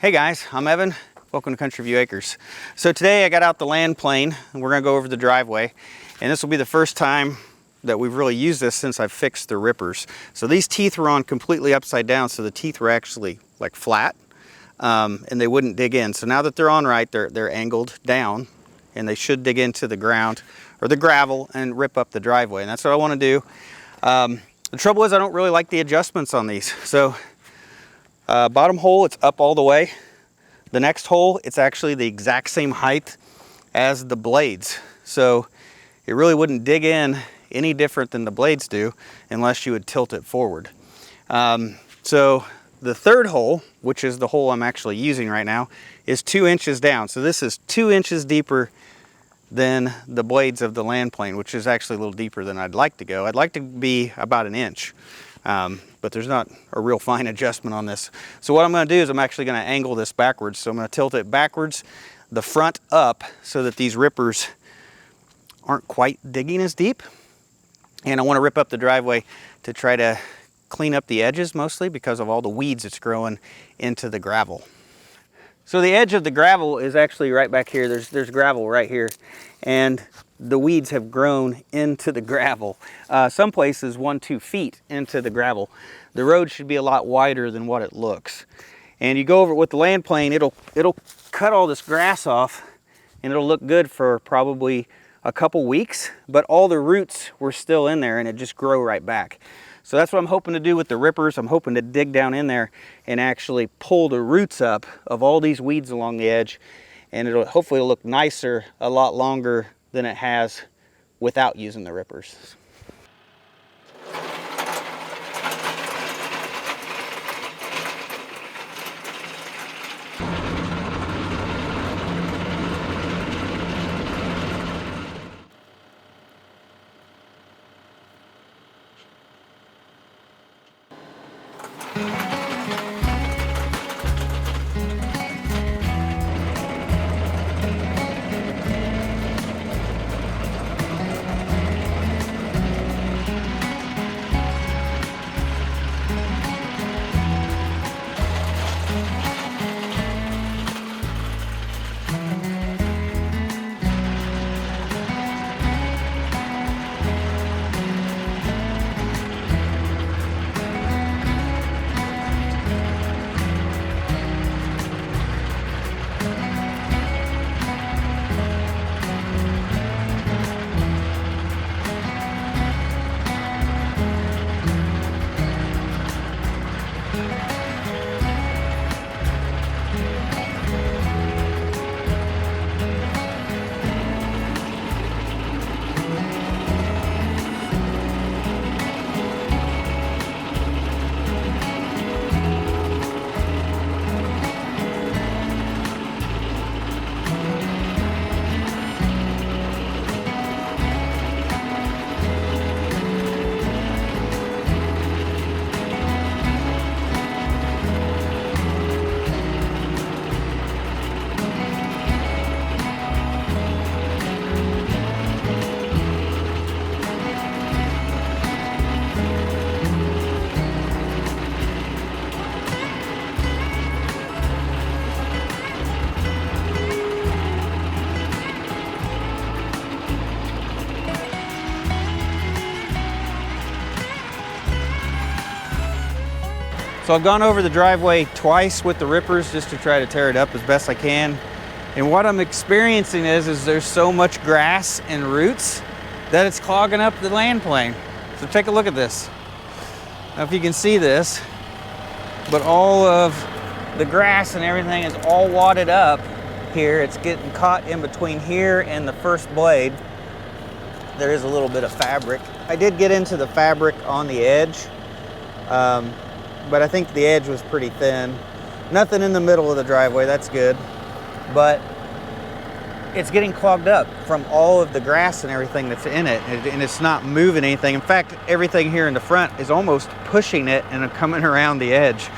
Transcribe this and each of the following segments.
Hey guys, I'm Evan. Welcome to Country View Acres. So today I got out the land plane and we're gonna go over the driveway. And this will be the first time that we've really used this since I've fixed the rippers. So these teeth were on completely upside down, so the teeth were actually like flat and they wouldn't dig in. So now that they're on right, they're angled down and they should dig into the ground or the gravel and rip up the driveway. And that's what I wanna do. The trouble is I don't really like the adjustments on these. So bottom hole, it's up all the way. The next hole, it's actually the exact same height as the blades. So it really wouldn't dig in any different than the blades do unless you would tilt it forward. So the third hole, which is the hole I'm actually using right now, is 2 inches down. So this is 2 inches deeper than the blades of the land plane, which is actually a little deeper than I'd like to go. I'd like to be about 1 inch. But there's not a real fine adjustment on this. So what I'm going to do is I'm actually going to angle this backwards. So I'm going to tilt it backwards, the front up, so that these rippers aren't quite digging as deep. And I want to rip up the driveway to try to clean up the edges, mostly because of all the weeds that's growing into the gravel. So the edge of the gravel is actually right back here. There's gravel right here. And the weeds have grown into the gravel. Some places 1-2 feet into the gravel. The road should be a lot wider than what it looks. And you go over it with the land plane, it'll cut all this grass off and it'll look good for probably a couple weeks, but all the roots were still in there and it just grow right back. So that's what I'm hoping to do with the rippers. I'm hoping to dig down in there and actually pull the roots up of all these weeds along the edge, and hopefully it'll look nicer a lot longer than it has without using the rippers. So I've gone over the driveway twice with the rippers just to try to tear it up as best I can. And what I'm experiencing is there's so much grass and roots that it's clogging up the land plane. So take a look at this. I don't know if you can see this, but all of the grass and everything is all wadded up here. It's getting caught in between here and the first blade. There is a little bit of fabric. I did get into the fabric on the edge. But I think the edge was pretty thin. Nothing in the middle of the driveway, that's good. But it's getting clogged up from all of the grass and everything that's in it, and it's not moving anything. In fact, everything here in the front is almost pushing it and coming around the edge.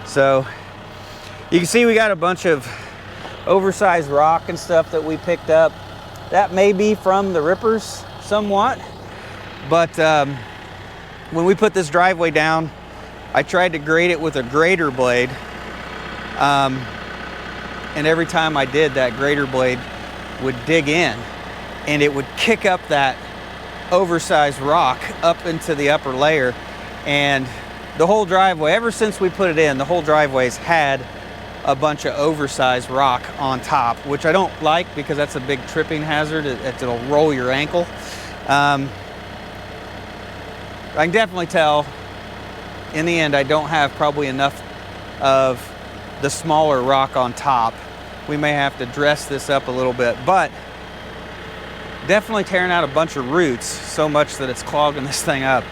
So you can see we got a bunch of oversized rock and stuff that we picked up. That may be from the rippers somewhat, but when we put this driveway down, I tried to grade it with a grader blade, and every time I did, that grater blade would dig in and it would kick up that oversized rock up into the upper layer. And the whole driveway, ever since we put it in, the whole driveway's had a bunch of oversized rock on top, which I don't like because that's a big tripping hazard. It'll roll your ankle. I can definitely tell in the end I don't have probably enough of the smaller rock on top. We may have to dress this up a little bit, but definitely tearing out a bunch of roots so much that it's clogging this thing up.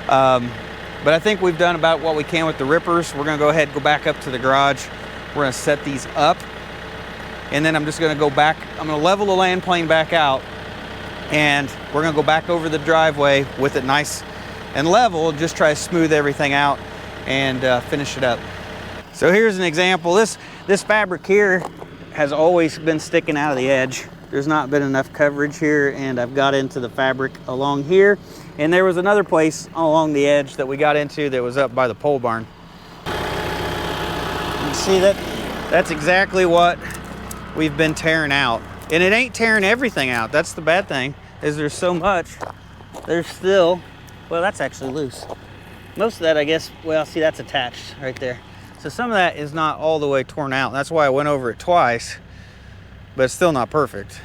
But I think we've done about what we can with the rippers. We're gonna go ahead and go back up to the garage. We're gonna set these up, and then I'm just gonna go back. I'm gonna level the land plane back out, and we're gonna go back over the driveway with it nice and level, just try to smooth everything out and finish it up. So here's an example. This fabric here has always been sticking out of the edge. There's not been enough coverage here, and I've got into the fabric along here. And there was another place along the edge that we got into that was up by the pole barn. You see that? That's exactly what we've been tearing out. And it ain't tearing everything out. That's the bad thing, is there's so much. There's still, well, that's actually loose. Most of that, I guess, well, see, that's attached right there. So some of that is not all the way torn out. That's why I went over it twice, but it's still not perfect.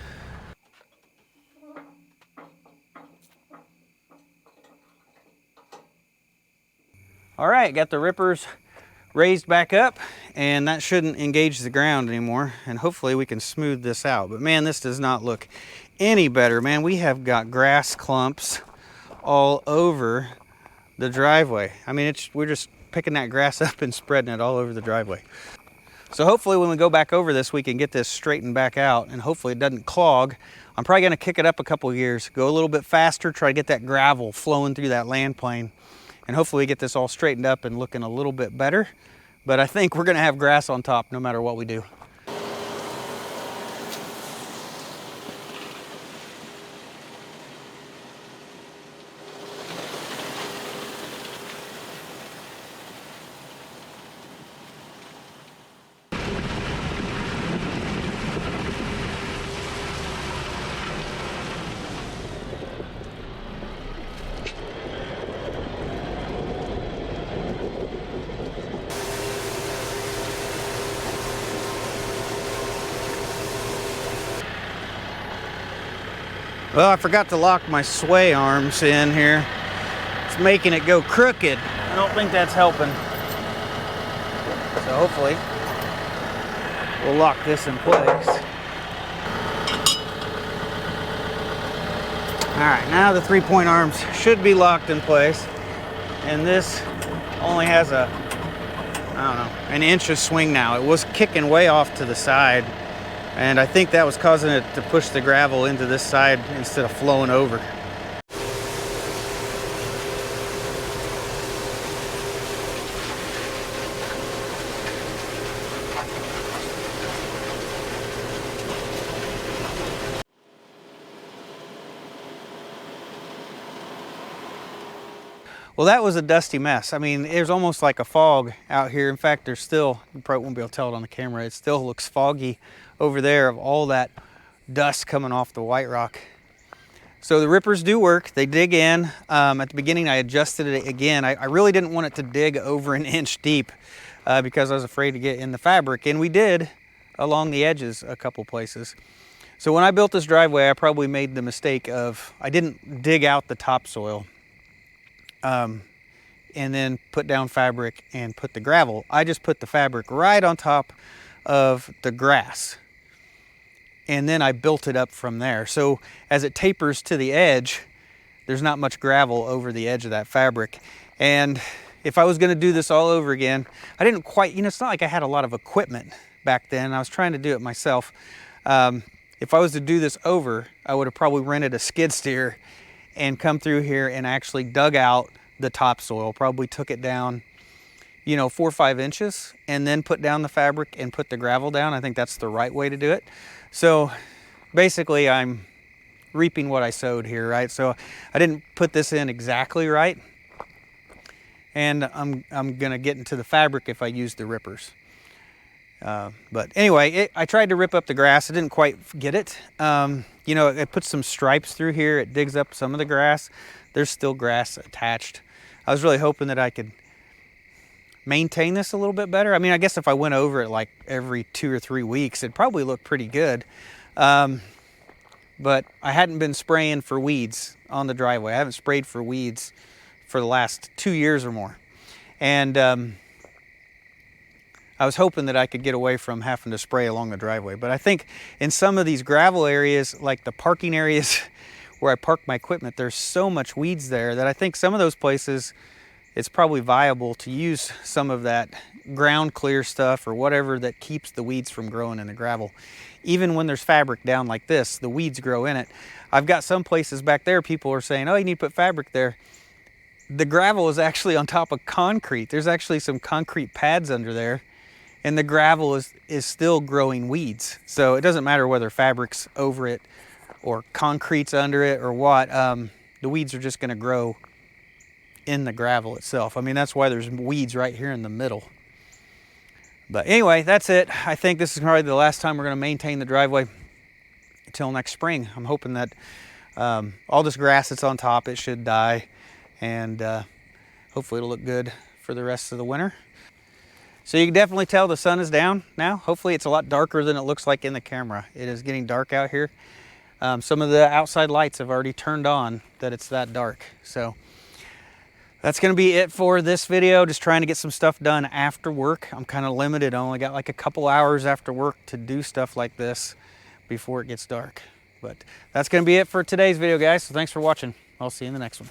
All right, got the rippers raised back up, and that shouldn't engage the ground anymore, and hopefully we can smooth this out. But man, this does not look any better. Man, we have got grass clumps all over the driveway. I mean, we're just picking that grass up and spreading it all over the driveway. So hopefully when we go back over this, we can get this straightened back out, and hopefully it doesn't clog. I'm probably gonna kick it up a couple of gears, go a little bit faster, try to get that gravel flowing through that land plane, and hopefully get this all straightened up and looking a little bit better. But I think we're gonna have grass on top no matter what we do. Well, I forgot to lock my sway arms in here. It's making it go crooked. I don't think that's helping. So hopefully we'll lock this in place. All right, now the 3-point arms should be locked in place. And this only has a, I don't know, an inch of swing now. It was kicking way off to the side, and I think that was causing it to push the gravel into this side instead of flowing over. Well, that was a dusty mess. I mean, there's almost like a fog out here. In fact, there's still, you probably won't be able to tell it on the camera, it still looks foggy over there of all that dust coming off the white rock. So the rippers do work. They dig in. At the beginning, I adjusted it again. I really didn't want it to dig over an inch deep because I was afraid to get in the fabric, and we did along the edges a couple places. So when I built this driveway, I probably made the mistake of, I didn't dig out the topsoil and then put down fabric and put the gravel. I just put the fabric right on top of the grass, and then I built it up from there. So as it tapers to the edge, there's not much gravel over the edge of that fabric. And if I was going to do this all over again, I didn't quite, it's not like I had a lot of equipment back then. I was trying to do it myself. If I was to do this over, I would have probably rented a skid steer and come through here and actually dug out the topsoil, probably took it down, 4 or 5 inches, and then put down the fabric and put the gravel down. I think that's the right way to do it. So basically I'm reaping what I sowed here, right? So I didn't put this in exactly right, and I'm gonna get into the fabric if I use the rippers. But anyway, I tried to rip up the grass. I didn't quite get it. You know, it puts some stripes through here. It digs up some of the grass. There's still grass attached. I was really hoping that I could maintain this a little bit better. I mean, I guess if I went over it like every 2 or 3 weeks, it'd probably look pretty good. But I hadn't been spraying for weeds on the driveway. I haven't sprayed for weeds for the last 2 years or more. And I was hoping that I could get away from having to spray along the driveway. But I think in some of these gravel areas, like the parking areas where I park my equipment, there's so much weeds there that I think some of those places, it's probably viable to use some of that ground clear stuff or whatever that keeps the weeds from growing in the gravel. Even when there's fabric down like this, the weeds grow in it. I've got some places back there, people are saying, oh, you need to put fabric there. The gravel is actually on top of concrete. There's actually some concrete pads under there, and the gravel is still growing weeds. So it doesn't matter whether fabric's over it or concrete's under it or what, the weeds are just gonna grow in the gravel itself. I mean, that's why there's weeds right here in the middle. But anyway, that's it. I think this is probably the last time we're gonna maintain the driveway until next spring. I'm hoping that all this grass that's on top, it should die, and hopefully it'll look good for the rest of the winter. So you can definitely tell the sun is down now. Hopefully it's a lot darker than it looks like in the camera. It is getting dark out here. Some of the outside lights have already turned on that it's that dark. So that's gonna be it for this video. Just trying to get some stuff done after work. I'm kind of limited. I only got like a couple hours after work to do stuff like this before it gets dark. But that's gonna be it for today's video, guys. So thanks for watching. I'll see you in the next one.